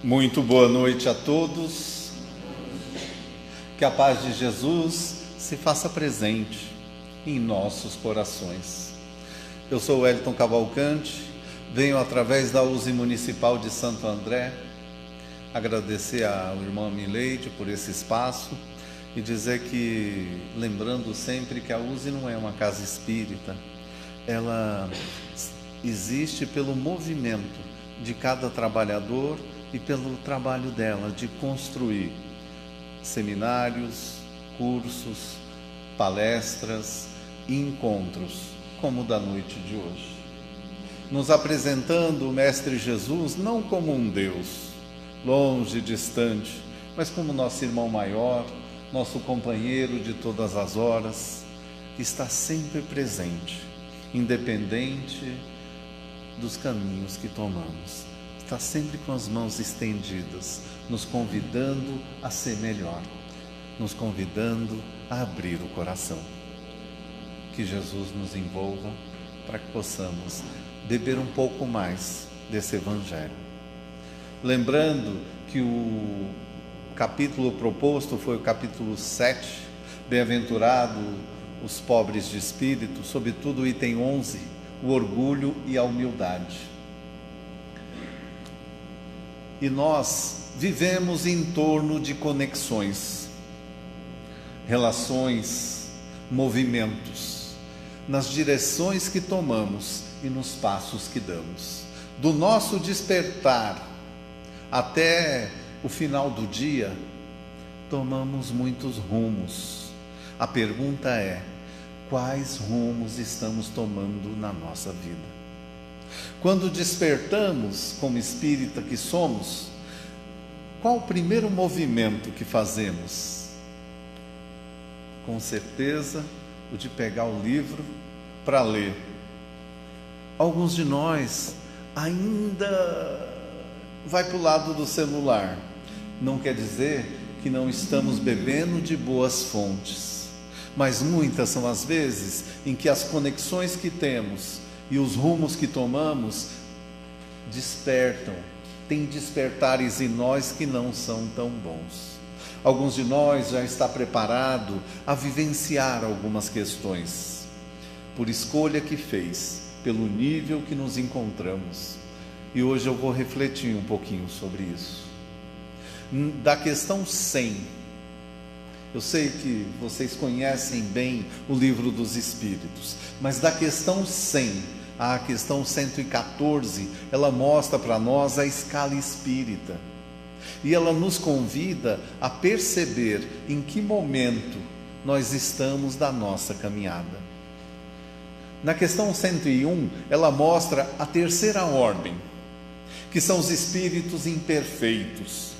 Muito boa noite a todos. Que a paz de Jesus se faça presente em nossos corações. Eu sou o Wellington Cavalcante, venho através da USE Municipal de Santo André agradecer ao irmão Mileide por esse espaço e dizer que, lembrando sempre que a USE não é uma casa espírita, ela existe pelo movimento de cada trabalhador e pelo trabalho dela de construir seminários, cursos, palestras e encontros, como o da noite de hoje. Nos apresentando o Mestre Jesus não como um Deus, longe, distante, mas como nosso irmão maior, nosso companheiro de todas as horas, que está sempre presente, independente dos caminhos que tomamos. Está sempre com as mãos estendidas, nos convidando a ser melhor, nos convidando a abrir o coração. Que Jesus nos envolva para que possamos beber um pouco mais desse Evangelho. Lembrando que o capítulo proposto foi o capítulo 7, Bem-aventurado os pobres de espírito, sobretudo o item 11, o orgulho e a humildade. E nós vivemos em torno de conexões, relações, movimentos, nas direções que tomamos e nos passos que damos. Do nosso despertar até o final do dia, tomamos muitos rumos. A pergunta é: quais rumos estamos tomando na nossa vida? Quando despertamos como espírita que somos, qual o primeiro movimento que fazemos? Com certeza, o de pegar o livro para ler. Alguns de nós ainda vai para o lado do celular. Não quer dizer que não estamos bebendo de boas fontes, mas muitas são as vezes em que as conexões que temos e os rumos que tomamos despertam, tem despertares em nós que não são tão bons. Alguns de nós já está preparado a vivenciar algumas questões, por escolha que fez, pelo nível que nos encontramos. E hoje eu vou refletir um pouquinho sobre isso. Da questão 100, eu sei que vocês conhecem bem o Livro dos Espíritos, mas da questão 100 à questão 114, ela mostra para nós a escala espírita. E ela nos convida a perceber em que momento nós estamos da nossa caminhada. Na questão 101, ela mostra a terceira ordem, que são os espíritos imperfeitos.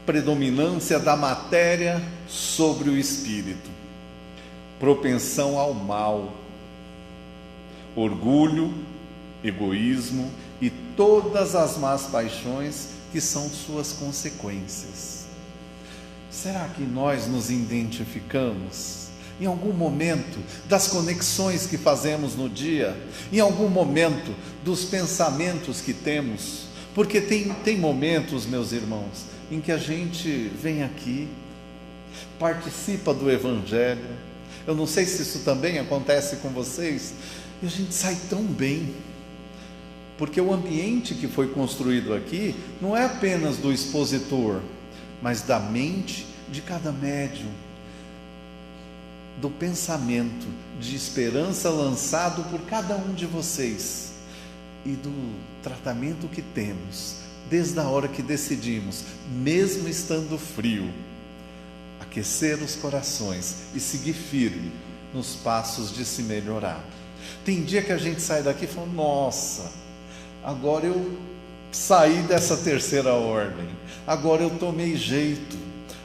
Predominância da matéria sobre o espírito. Propensão ao mal, orgulho, egoísmo e todas as más paixões que são suas consequências. Será que nós nos identificamos em algum momento das conexões que fazemos no dia, em algum momento dos pensamentos que temos? Porque tem momentos, meus irmãos, em que a gente vem aqui, participa do Evangelho. Eu não sei se isso também acontece com vocês, e a gente sai tão bem, porque o ambiente que foi construído aqui não é apenas do expositor, mas da mente de cada médium, do pensamento de esperança lançado por cada um de vocês e do tratamento que temos desde a hora que decidimos, mesmo estando frio, aquecer os corações e seguir firme nos passos de se melhorar. Tem dia que a gente sai daqui e fala: nossa, agora eu saí dessa terceira ordem, agora eu tomei jeito,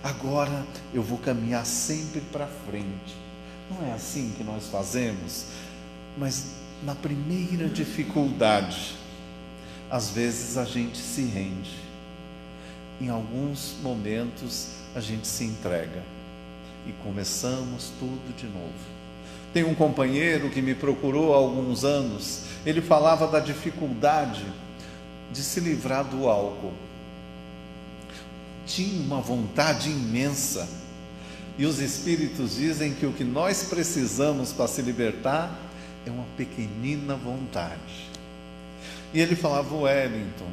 agora eu vou caminhar sempre para frente. Não é assim que nós fazemos? Mas na primeira dificuldade, às vezes a gente se rende. Em alguns momentos a gente se entrega e começamos tudo de novo. Tem um companheiro que me procurou há alguns anos, ele falava da dificuldade de se livrar do álcool. Tinha uma vontade imensa. E os espíritos dizem que o que nós precisamos para se libertar é uma pequenina vontade. E ele falava: Wellington,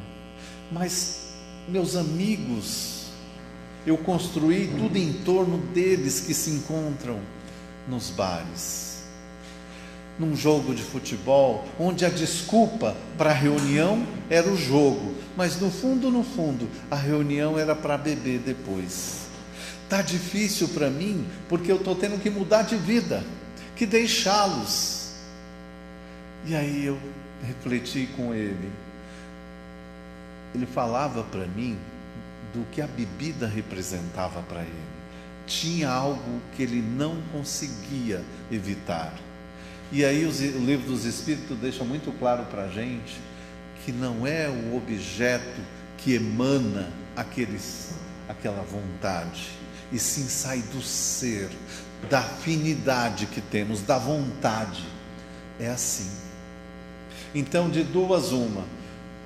mas meus amigos, eu construí tudo em torno deles que se encontram nos bares, num jogo de futebol, onde a desculpa para a reunião era o jogo, mas no fundo, a reunião era para beber depois. Está difícil para mim, porque eu estou tendo que mudar de vida, que deixá-los. E aí eu refleti com ele. Ele falava para mim do que a bebida representava para ele. Tinha algo que ele não conseguia evitar. E aí o livro dos Espíritos deixa muito claro para a gente que não é o objeto que emana aquela vontade, e sim sai do ser, da afinidade que temos, da vontade. É assim. Então, de duas uma,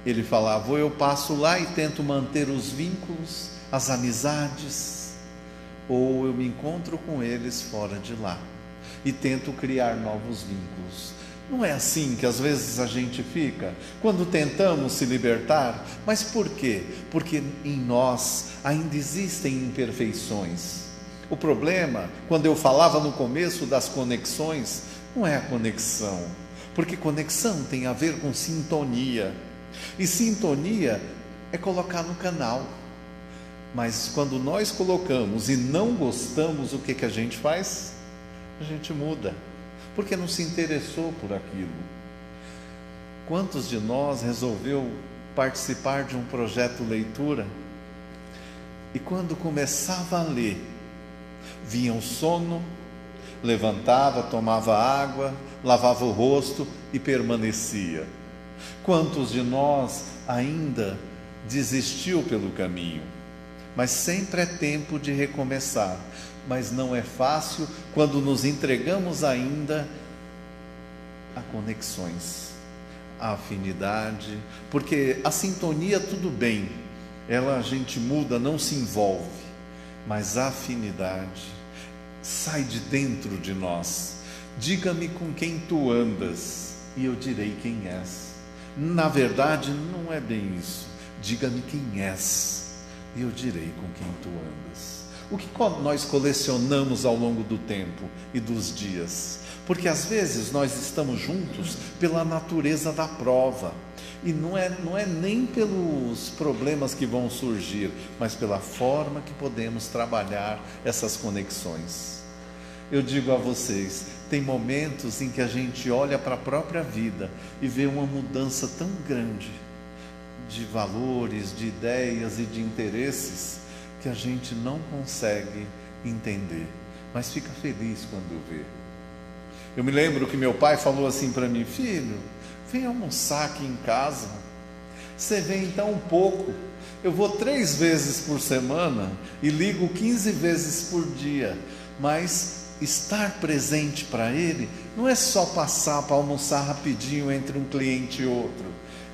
ele falava: ou eu passo lá e tento manter os vínculos, as amizades, ou eu me encontro com eles fora de lá e tento criar novos vínculos. Não é assim que às vezes a gente fica quando tentamos se libertar? Mas por quê? Porque em nós ainda existem imperfeições. O problema, quando eu falava no começo das conexões, não é a conexão, porque conexão tem a ver com sintonia, e sintonia é colocar no canal. Mas quando nós colocamos e não gostamos, o que a gente faz? A gente muda, porque não se interessou por aquilo. Quantos de nós resolveu participar de um projeto leitura e quando começava a ler, vinha o sono, levantava, tomava água, lavava o rosto e permanecia? Quantos de nós ainda desistiu pelo caminho? Mas sempre é tempo de recomeçar. Mas não é fácil quando nos entregamos ainda a conexões, a afinidade, porque a sintonia tudo bem, ela a gente muda, não se envolve, mas a afinidade sai de dentro de nós. Diga-me com quem tu andas e eu direi quem és. Na verdade não é bem isso. Diga-me quem és e eu direi com quem tu andas. O que nós colecionamos ao longo do tempo e dos dias? Porque às vezes nós estamos juntos pela natureza da prova, e não é nem pelos problemas que vão surgir, mas pela forma que podemos trabalhar essas conexões. Eu digo a vocês, tem momentos em que a gente olha para a própria vida e vê uma mudança tão grande de valores, de ideias e de interesses, que a gente não consegue entender, mas fica feliz quando vê. Eu me lembro que meu pai falou assim para mim: filho, vem almoçar aqui em casa. Você vem tão pouco, eu vou 3 vezes por semana e ligo 15 vezes por dia, mas estar presente para ele não é só passar para almoçar rapidinho entre um cliente e outro,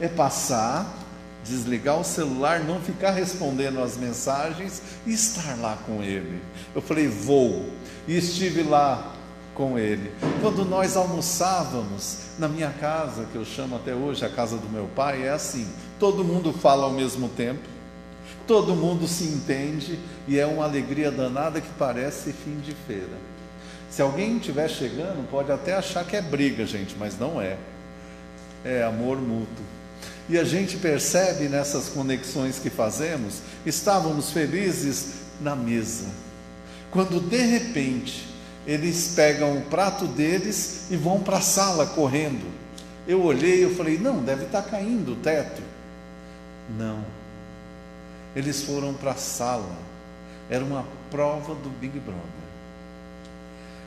é passar, desligar o celular, não ficar respondendo as mensagens e estar lá com ele. Eu falei: vou, e estive lá com ele. Quando nós almoçávamos na minha casa, que eu chamo até hoje a casa do meu pai, é assim, todo mundo fala ao mesmo tempo, todo mundo se entende, e é uma alegria danada que parece fim de feira. Se alguém estiver chegando, pode até achar que é briga, gente, mas não é. É amor mútuo. E a gente percebe nessas conexões que fazemos, estávamos felizes na mesa, quando de repente eles pegam o prato deles e vão para a sala correndo. Eu olhei e falei: não, deve estar caindo o teto. Não, eles foram para a sala, era uma prova do Big Brother.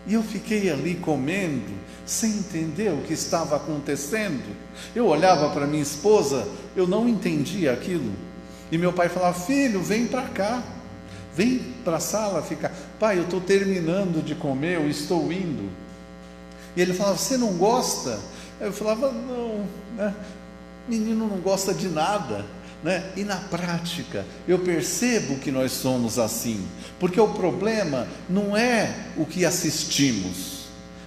E eu fiquei ali comendo, sem entender o que estava acontecendo. Eu olhava para minha esposa, eu não entendia aquilo. E meu pai falava: filho, vem para cá, vem para a sala ficar. Pai, eu estou terminando de comer, eu estou indo. E ele falava: você não gosta? Eu falava: não, né? menino não gosta de nada, né? E na prática, eu percebo que nós somos assim, porque o problema não é o que assistimos,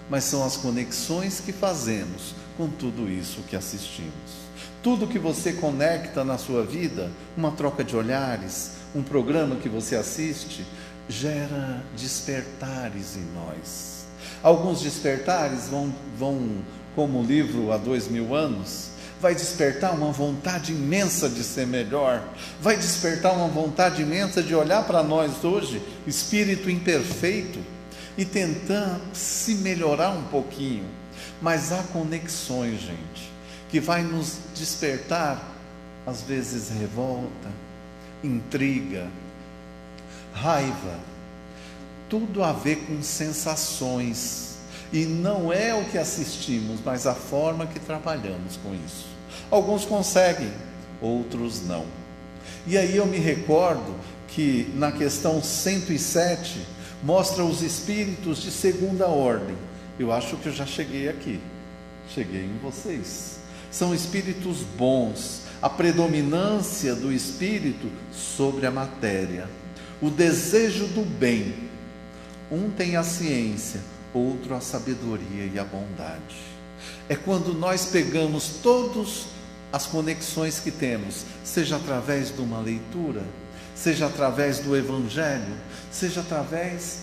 mas são as conexões que fazemos com tudo isso que assistimos. Tudo que você conecta na sua vida, uma troca de olhares, um programa que você assiste, gera despertares em nós. Alguns despertares vão como o livro Há 2000 anos, vai despertar uma vontade imensa de ser melhor, vai despertar uma vontade imensa de olhar para nós hoje, espírito imperfeito, e tentar se melhorar um pouquinho. Mas há conexões, gente, que vai nos despertar, às vezes revolta, intriga, raiva, tudo a ver com sensações, e não é o que assistimos, mas a forma que trabalhamos com isso. Alguns conseguem, outros não. E aí eu me recordo que na questão 107, mostra os espíritos de segunda ordem. Eu acho que eu já cheguei aqui, cheguei em vocês. São espíritos bons, a predominância do espírito sobre a matéria, o desejo do bem. Um tem a ciência, outro a sabedoria e a bondade. É quando nós pegamos todas as conexões que temos, seja através de uma leitura, seja através do Evangelho, seja através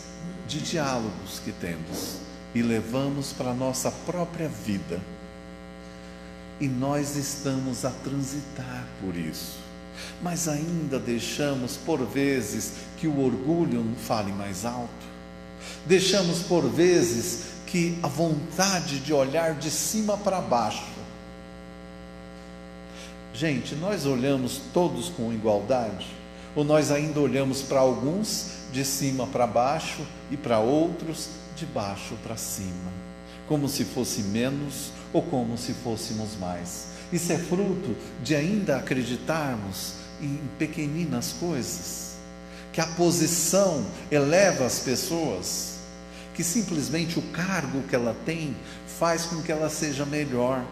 de diálogos que temos, e levamos para a nossa própria vida. E nós estamos a transitar por isso, mas ainda deixamos por vezes que o orgulho não fale mais alto, deixamos por vezes que a vontade de olhar de cima para baixo. Gente, nós olhamos todos com igualdade? Ou nós ainda olhamos para alguns de cima para baixo e para outros de baixo para cima, como se fosse menos ou como se fôssemos mais? Isso é fruto de ainda acreditarmos em pequeninas coisas, que a posição eleva as pessoas, que simplesmente o cargo que ela tem faz com que ela seja melhor.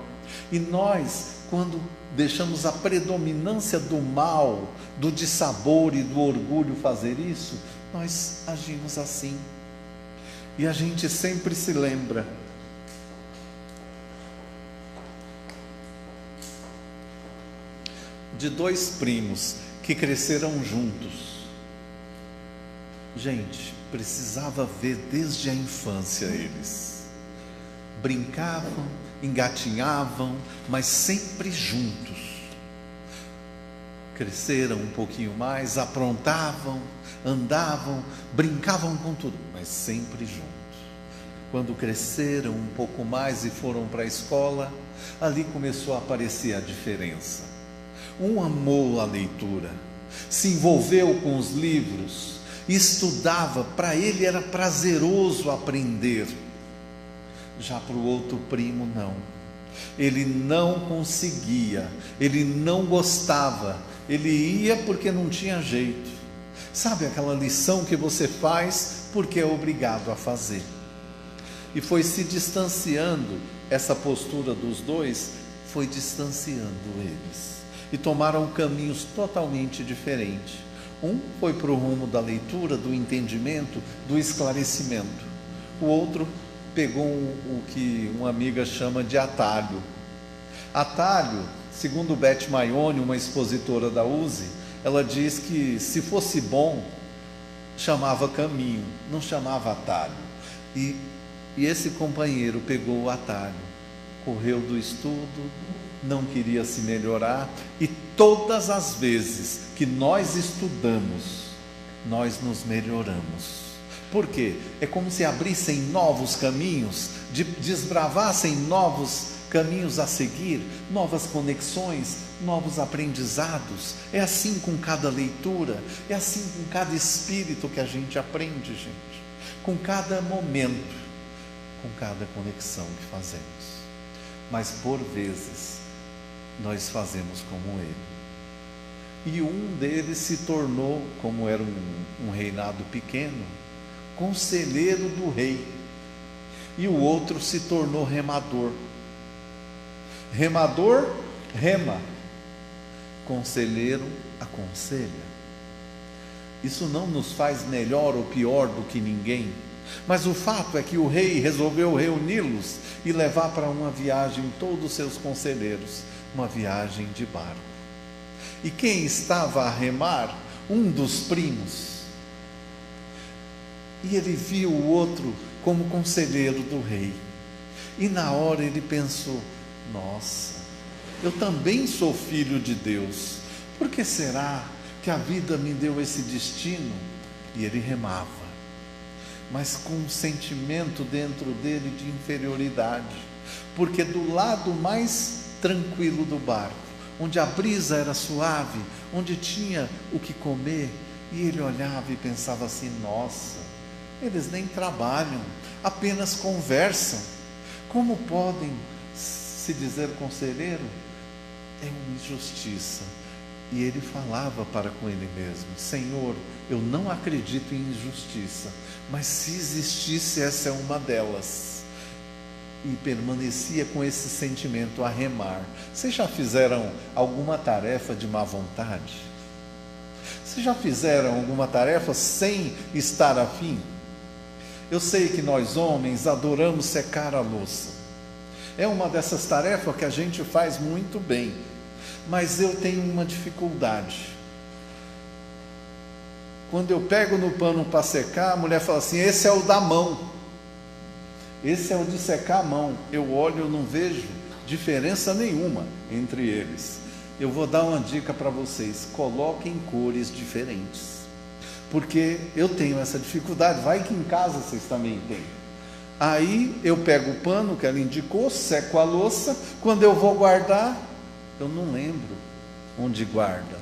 E nós, quando deixamos a predominância do mal, do dissabor e do orgulho fazer isso, nós agimos assim. E a gente sempre se lembra de dois primos que cresceram juntos. Gente, precisava ver desde a infância eles. Brincavam, engatinhavam, mas sempre juntos. Cresceram um pouquinho mais, aprontavam, andavam, brincavam com tudo, mas sempre juntos. Quando cresceram um pouco mais e foram para a escola, ali começou a aparecer a diferença. Um amou a leitura, se envolveu com os livros, estudava, para ele era prazeroso aprender. Já para o outro primo não, ele não conseguia, ele não gostava, ele ia porque não tinha jeito. Sabe aquela lição que você faz porque é obrigado a fazer? E foi se distanciando, essa postura dos dois foi distanciando eles, e tomaram caminhos totalmente diferentes. Um foi para o rumo da leitura, do entendimento, do esclarecimento. O outro pegou o que uma amiga chama de atalho. Atalho, segundo Beth Maione, uma expositora da USE, ela diz que se fosse bom, chamava caminho, não chamava atalho. E esse companheiro pegou o atalho, correu do estudo, não queria se melhorar, e todas as vezes que nós estudamos, nós nos melhoramos. Por quê? É como se abrissem novos caminhos, desbravassem novos caminhos a seguir, novas conexões, novos aprendizados. É assim com cada leitura, é assim com cada espírito que a gente aprende, gente, com cada momento, com cada conexão que fazemos. Mas por vezes nós fazemos como ele. E um deles se tornou, como era um reinado pequeno, conselheiro do rei. E o outro se tornou remador. Remador rema, conselheiro aconselha. Isso não nos faz melhor ou pior do que ninguém, mas o fato é que o rei resolveu reuni-los e levar para uma viagem todos os seus conselheiros, uma viagem de barco. E quem estava a remar? Um dos primos. E ele viu o outro como conselheiro do rei. E na hora ele pensou: nossa, eu também sou filho de Deus. Por que será que a vida me deu esse destino? E ele remava, mas com um sentimento dentro dele de inferioridade, porque do lado mais tranquilo do barco, onde a brisa era suave, onde tinha o que comer, e ele olhava e pensava assim: nossa, eles nem trabalham, apenas conversam. Como podem se dizer conselheiro? É uma injustiça. E ele falava para com ele mesmo: Senhor, eu não acredito em injustiça, mas se existisse, essa é uma delas. E permanecia com esse sentimento a remar. Vocês já fizeram alguma tarefa de má vontade? Vocês já fizeram alguma tarefa sem estar afim? Eu sei que nós homens adoramos secar a louça. É uma dessas tarefas que a gente faz muito bem. Mas eu tenho uma dificuldade. Quando eu pego no pano para secar, a mulher fala assim: esse é o da mão. Esse é o de secar a mão. Eu olho, eu não vejo diferença nenhuma entre eles. Eu vou dar uma dica para vocês: coloquem cores diferentes. Porque eu tenho essa dificuldade, vai que em casa vocês também têm. Aí eu pego o pano que ela indicou, seco a louça, quando eu vou guardar, eu não lembro onde guarda.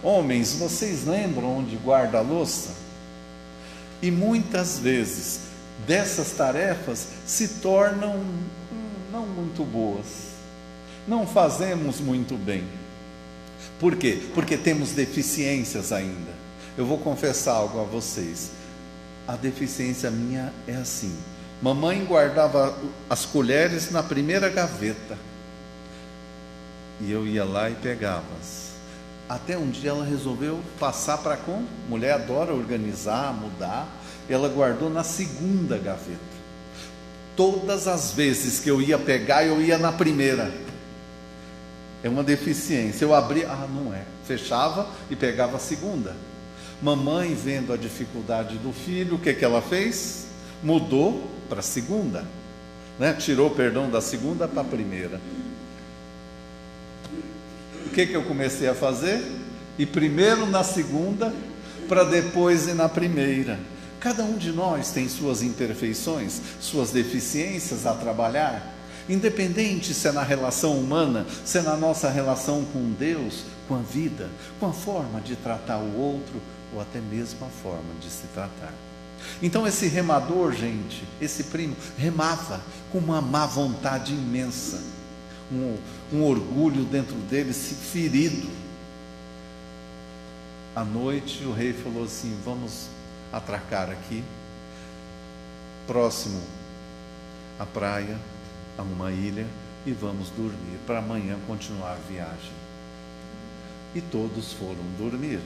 Homens, vocês lembram onde guarda a louça? E muitas vezes dessas tarefas se tornam não muito boas. Não fazemos muito bem. Por quê? Porque temos deficiências ainda. Eu vou confessar algo a vocês. A deficiência minha é assim: mamãe guardava as colheres na primeira gaveta e eu ia lá e pegava-as. Até um dia ela resolveu passar para com mulher, adora organizar, mudar. Ela guardou na segunda gaveta. Todas as vezes que eu ia pegar, eu ia na primeira. É uma deficiência. Eu abria, não é. Fechava e pegava a segunda. Mamãe, vendo a dificuldade do filho, o que ela fez? Mudou para a segunda, né? Tirou, perdão, da segunda para a primeira. O que eu comecei a fazer? Ir primeiro na segunda, para depois ir na primeira. Cada um de nós tem suas imperfeições, suas deficiências a trabalhar, independente se é na relação humana, se é na nossa relação com Deus, com a vida, com a forma de tratar o outro, ou até mesmo a forma de se tratar. Então esse remador, gente, esse primo, remava com uma má vontade imensa, um orgulho dentro dele, se ferido. À noite o rei falou assim: vamos atracar aqui, próximo à praia, a uma ilha, e vamos dormir, para amanhã continuar a viagem. E todos foram dormir.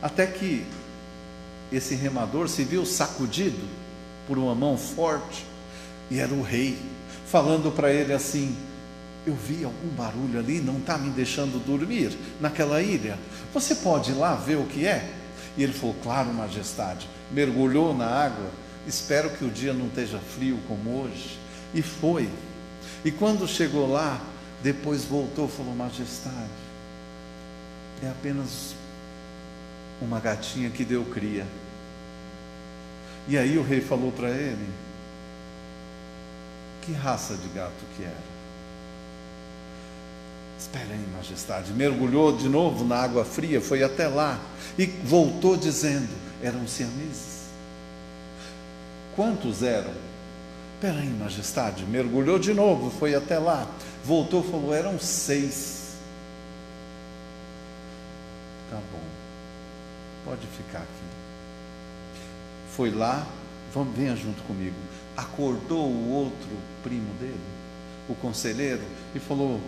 Até que esse remador se viu sacudido por uma mão forte, e era o rei, falando para ele assim: eu vi algum barulho ali, não está me deixando dormir naquela ilha, você pode ir lá ver o que é? E ele falou: claro, majestade. Mergulhou na água, espero que o dia não esteja frio como hoje, e foi. E quando chegou lá, depois voltou e falou: majestade, é apenas uma gatinha que deu cria. E aí o rei falou para ele: que raça de gato que era? Espera aí, majestade. Mergulhou de novo na água fria, foi até lá e voltou dizendo: eram siameses. Quantos eram? Espera aí, majestade. Mergulhou de novo, foi até lá, voltou e falou: eram 6. Tá bom, pode ficar aqui. Foi lá, venha junto comigo. Acordou o outro primo dele, o conselheiro, e falou: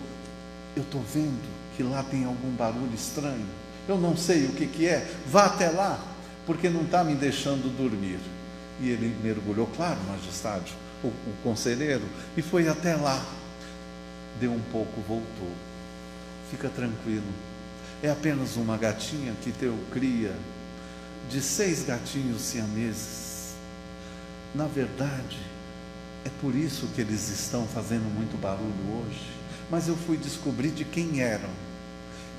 eu estou vendo que lá tem algum barulho estranho, eu não sei o que é, vá até lá, porque não está me deixando dormir. E ele mergulhou, claro, majestade, o conselheiro, e foi até lá. Deu um pouco, voltou. Fica tranquilo, é apenas uma gatinha que deu cria de 6 gatinhos siameses. Na verdade, é por isso que eles estão fazendo muito barulho hoje. Mas eu fui descobrir de quem eram,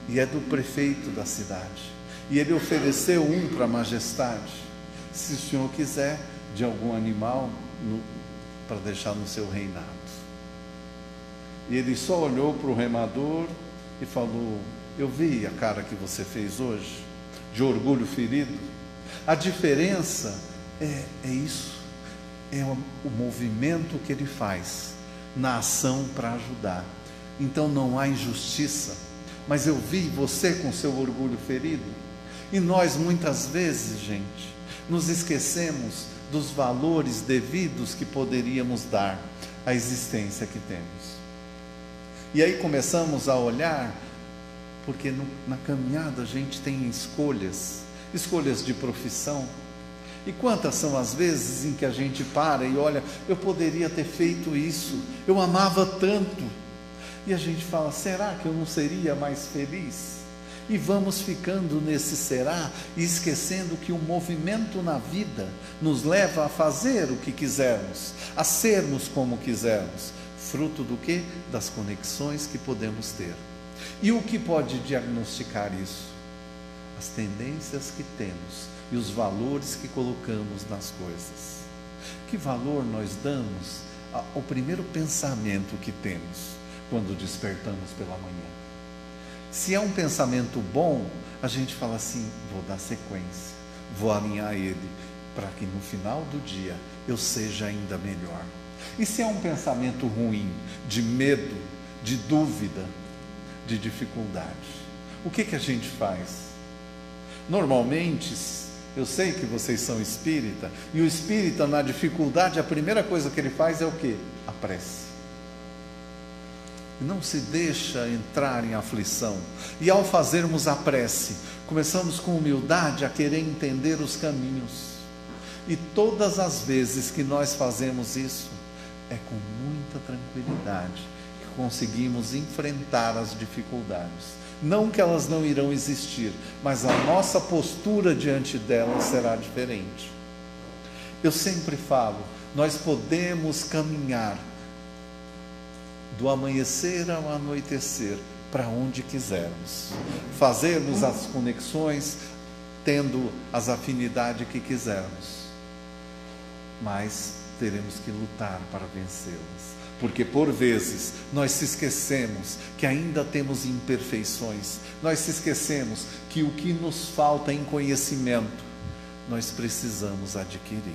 e é do prefeito da cidade, e ele ofereceu um para a majestade, se o senhor quiser, de algum animal para deixar no seu reinado. E ele só olhou para o remador e falou: eu vi a cara que você fez hoje, de orgulho ferido. A diferença é isso, é o movimento que ele faz na ação para ajudar. Então não há injustiça, mas eu vi você com seu orgulho ferido. E nós muitas vezes, gente, nos esquecemos dos valores devidos que poderíamos dar à existência que temos. E aí começamos a olhar, porque na caminhada a gente tem escolhas de profissão. E quantas são as vezes em que a gente para e olha, eu poderia ter feito isso, eu amava tanto. E a gente fala, será que eu não seria mais feliz? E vamos ficando nesse será e esquecendo que o movimento na vida nos leva a fazer o que quisermos, a sermos como quisermos. Fruto do quê? Das conexões que podemos ter. E o que pode diagnosticar isso? As tendências que temos e os valores que colocamos nas coisas. Que valor nós damos ao primeiro pensamento que temos quando despertamos pela manhã? Se é um pensamento bom, a gente fala assim, vou dar sequência, vou alinhar ele, para que no final do dia eu seja ainda melhor. E se é um pensamento ruim, de medo, de dúvida, de dificuldade, o que a gente faz? Normalmente, eu sei que vocês são espírita, e o espírita na dificuldade, a primeira coisa que ele faz é o quê? A prece. Não se deixa entrar em aflição. E ao fazermos a prece, começamos com humildade a querer entender os caminhos. E todas as vezes que nós fazemos isso, é com muita tranquilidade que conseguimos enfrentar as dificuldades. Não que elas não irão existir, mas a nossa postura diante delas será diferente. Eu sempre falo, nós podemos caminhar do amanhecer ao anoitecer, para onde quisermos, fazermos as conexões, tendo as afinidades que quisermos, mas teremos que lutar para vencê-las, porque por vezes nós se esquecemos que ainda temos imperfeições, nós se esquecemos que o que nos falta em conhecimento, nós precisamos adquirir.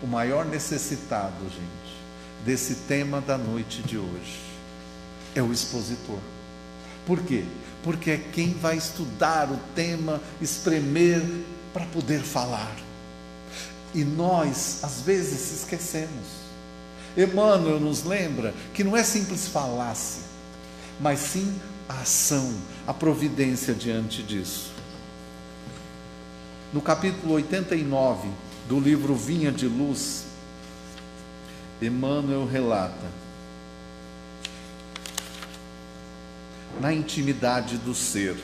O maior necessitado, gente, desse tema da noite de hoje é o expositor. Por quê? Porque é quem vai estudar o tema, espremer para poder falar. E nós, às vezes, se esquecemos. Emmanuel nos lembra que não é simples falácia, mas sim a ação, a providência diante disso. No capítulo 89 do livro Vinha de Luz, Emmanuel relata: na intimidade do ser,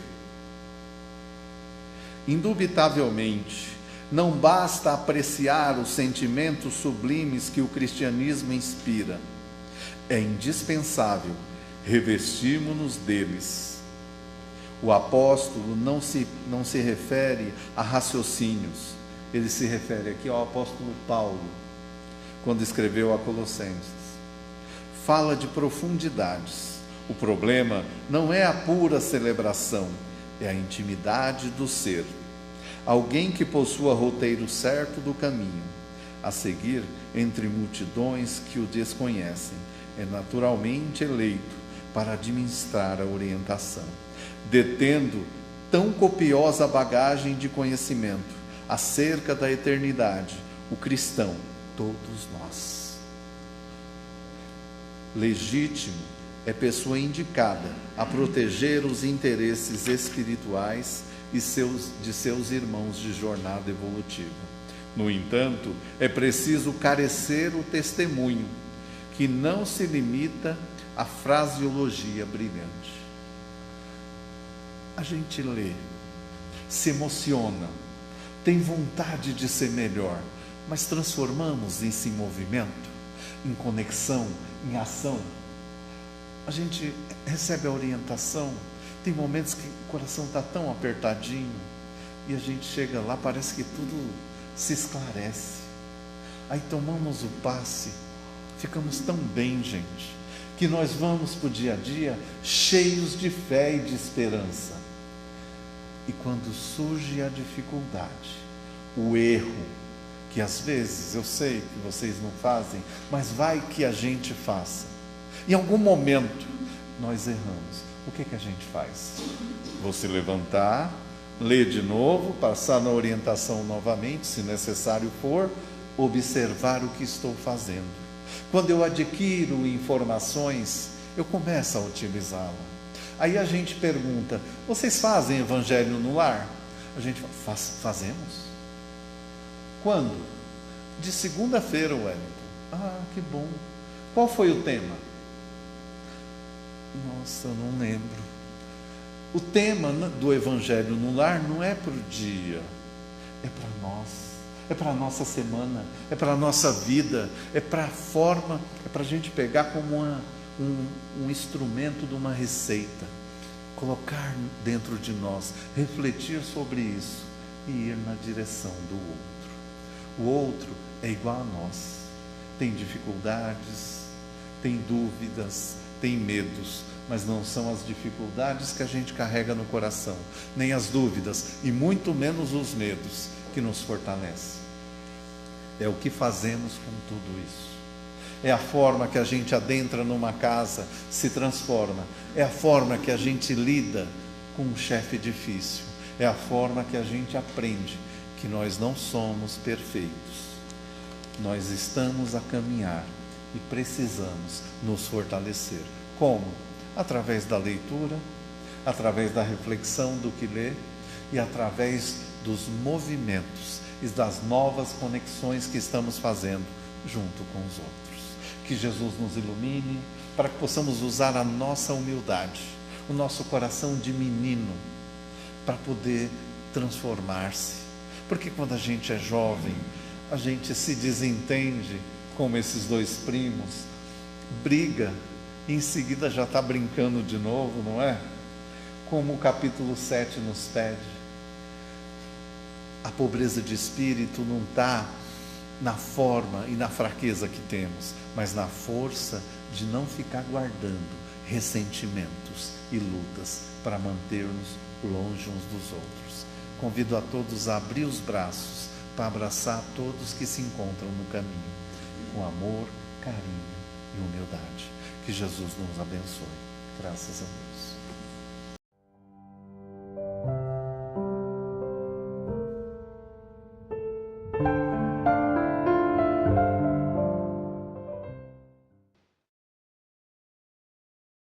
indubitavelmente, não basta apreciar os sentimentos sublimes que o cristianismo inspira, é indispensável revestirmos-nos deles. O apóstolo não se refere a raciocínios, ele se refere aqui ao apóstolo Paulo, quando escreveu a Colossenses. Fala de profundidades. O problema não é a pura celebração, é a intimidade do ser. Alguém que possua roteiro certo do caminho a seguir entre multidões que o desconhecem, é naturalmente eleito para administrar a orientação, detendo tão copiosa bagagem de conhecimento acerca da eternidade, o cristão, todos nós. Legítimo é pessoa indicada a proteger os interesses espirituais de seus irmãos de jornada evolutiva. No entanto, é preciso carecer o testemunho, que não se limita à fraseologia brilhante. A gente lê, se emociona, tem vontade de ser melhor, mas transformamos isso em movimento, em conexão, em ação. A gente recebe a orientação, tem momentos que o coração está tão apertadinho, e a gente chega lá, parece que tudo se esclarece. Aí tomamos o passe, ficamos tão bem, gente, que nós vamos para o dia a dia cheios de fé e de esperança. E quando surge a dificuldade, o erro, que às vezes eu sei que vocês não fazem, mas vai que a gente faça. Em algum momento nós erramos. O que a gente faz? Vou se levantar, ler de novo, passar na orientação novamente, se necessário for, observar o que estou fazendo. Quando eu adquiro informações, eu começo a utilizá-la. Aí a gente pergunta, vocês fazem evangelho no lar? A gente fala, fazemos. Quando? De segunda-feira, Wellington. Ah, que bom. Qual foi o tema? Nossa, eu não lembro. O tema do evangelho no lar não é para o dia, é para nós, é para a nossa semana, é para a nossa vida, é para a forma, é para a gente pegar como um instrumento de uma receita, colocar dentro de nós, refletir sobre isso e ir na direção do outro. O outro é igual a nós, tem dificuldades, tem dúvidas, tem medos, mas não são as dificuldades que a gente carrega no coração, nem as dúvidas, e muito menos os medos que nos fortalecem. É o que fazemos com tudo isso. É a forma que a gente adentra numa casa, se transforma. É a forma que a gente lida com um chefe difícil. É a forma que a gente aprende que nós não somos perfeitos. Nós estamos a caminhar e precisamos nos fortalecer. Como? Através da leitura, através da reflexão do que lê e através dos movimentos e das novas conexões que estamos fazendo junto com os outros. Que Jesus nos ilumine para que possamos usar a nossa humildade, o nosso coração de menino, para poder transformar-se. Porque quando a gente é jovem, a gente se desentende, como esses dois primos, briga, e em seguida já está brincando de novo, não é? Como o capítulo 7 nos pede. A pobreza de espírito não está na forma e na fraqueza que temos, mas na força de não ficar guardando ressentimentos e lutas para manter-nos longe uns dos outros. Convido a todos a abrir os braços para abraçar todos que se encontram no caminho, com amor, carinho e humildade. Que Jesus nos abençoe. Graças a Deus.